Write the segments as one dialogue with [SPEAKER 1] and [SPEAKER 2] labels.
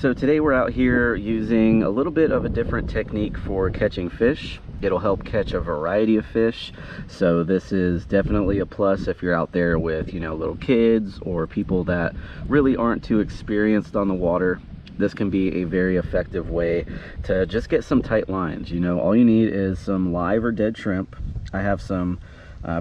[SPEAKER 1] So today we're out here using a little bit of a different technique for catching fish. It'll help catch a variety of fish. So this is definitely a plus if you're out there with, you know, little kids or people that really aren't too experienced on the water. This can be a very effective way to just get some tight lines. You know, all you need is some live or dead shrimp. I have some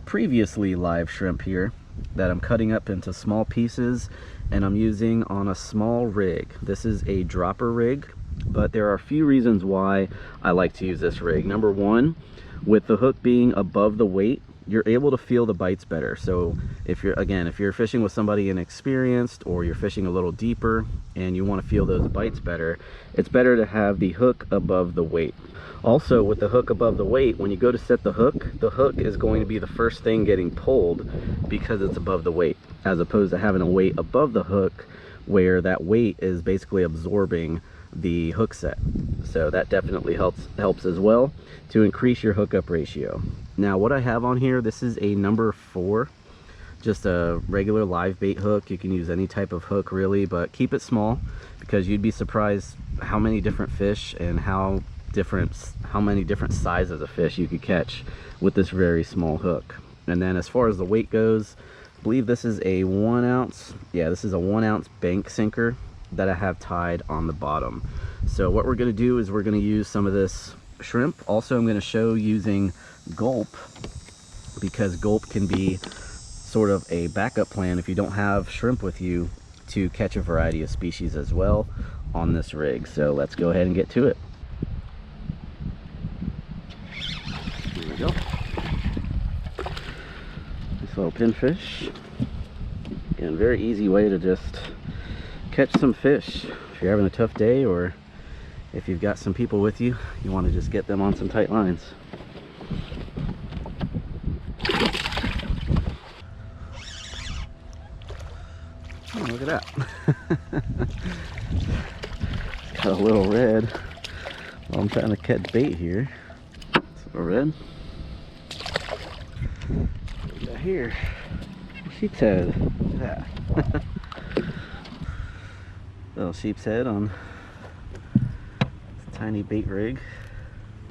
[SPEAKER 1] previously live shrimp here that I'm cutting up into small pieces, and I'm using on a small rig. This is a dropper rig, but there are a few reasons why I like to use this rig. Number one, with the hook being above the weight, you're able to feel the bites better. So if you're fishing with somebody inexperienced, or you're fishing a little deeper and you want to feel those bites better, it's better to have the hook above the weight. Also, with the hook above the weight, when you go to set the hook is going to be the first thing getting pulled because it's above the weight, as opposed to having a weight above the hook where that weight is basically absorbing the hook set. So that definitely helps as well to increase your hookup ratio. Now what I have on here, this is a number 4, just a regular live bait hook. You can use any type of hook really, but keep it small, because you'd be surprised how many different fish and how many different sizes of fish you could catch with this very small hook. And then as far as the weight goes, I believe this is a 1 ounce. Yeah, this is a 1 ounce bank sinker that I have tied on the bottom. So what we're going to do is we're going to use some of this shrimp. Also, I'm going to show using Gulp, because Gulp can be sort of a backup plan if you don't have shrimp with you, to catch a variety of species as well on this rig. So let's go ahead and get to it. Here we go. Nice little pinfish. And very easy way to just catch some fish. If you're having a tough day, or if you've got some people with you, you want to just get them on some tight lines. Oh, look at that. Got a little red while I'm trying to catch bait here. It's a little red. What we got here? Sheep's head. Look at that. Little sheep's head on this tiny bait rig.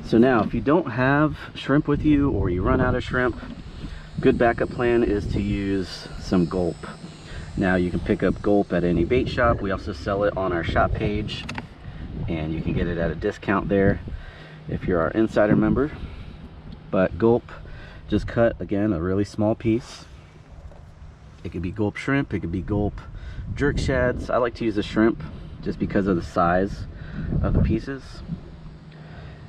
[SPEAKER 1] So now, if you don't have shrimp with you, or you run out of shrimp, good backup plan is to use some Gulp. Now you can pick up Gulp at any bait shop. We also sell it on our shop page, and you can get it at a discount there if you're our insider member. But Gulp, just cut, again, a really small piece. It could be Gulp shrimp, it could be Gulp jerk shads. I like to use the shrimp just because of the size of the pieces.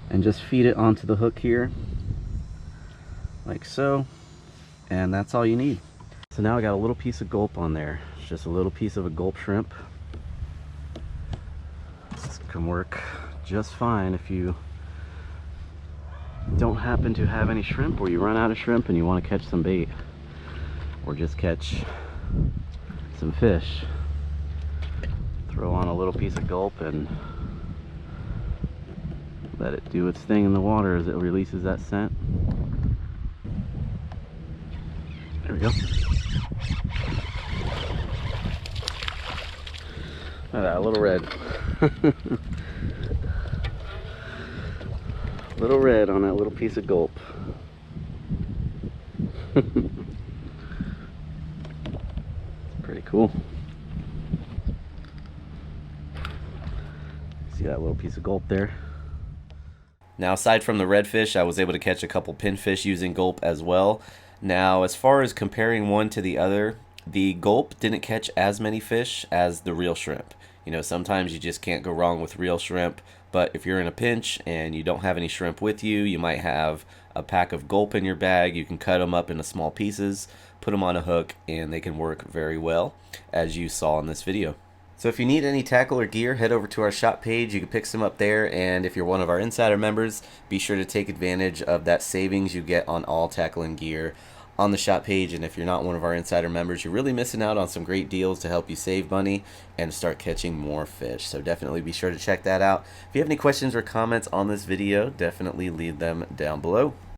[SPEAKER 1] And just feed it onto the hook here, like so, and that's all you need. So now I got a little piece of Gulp on there. It's just a little piece of a Gulp shrimp. This can work just fine if you don't happen to have any shrimp, or you run out of shrimp and you want to catch some bait, or just catch some fish. Throw on a little piece of Gulp and let it do its thing in the water as it releases that scent. There we go. Look at that, a little red. Little red on that little piece of Gulp. Pretty cool. See that little piece of Gulp there?
[SPEAKER 2] Now, aside from the redfish, I was able to catch a couple pinfish using Gulp as well. Now, as far as comparing one to the other, the Gulp didn't catch as many fish as the real shrimp. You know, sometimes you just can't go wrong with real shrimp, but if you're in a pinch and you don't have any shrimp with you, you might have a pack of Gulp in your bag. You can cut them up into small pieces, put them on a hook, and they can work very well, as you saw in this video. So if you need any tackle or gear, head over to our shop page. You can pick some up there, and if you're one of our insider members, be sure to take advantage of that savings you get on all tackle and gear on the shop page. And if you're not one of our insider members, you're really missing out on some great deals to help you save money and start catching more fish. So definitely be sure to check that out. If you have any questions or comments on this video, definitely leave them down below.